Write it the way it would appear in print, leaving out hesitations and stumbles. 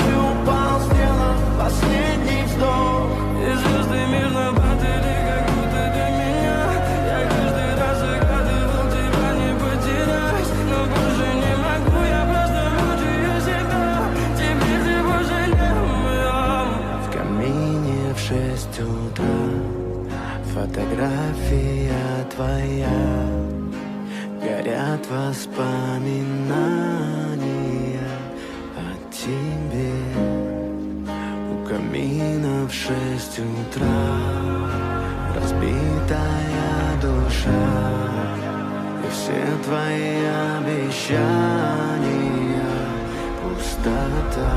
бы упал, сделав последний вздох. И звезды мирно падали, как будто для меня. Я каждый раз загадывал тебя не потерять, но больше не могу, я просто мучаю себя. Теперь ты больше не моя. В камине в 6 утра фотография твоя. Горят воспоминания о тебе. У камина в 6 утра разбитая душа. И все твои обещания пустота.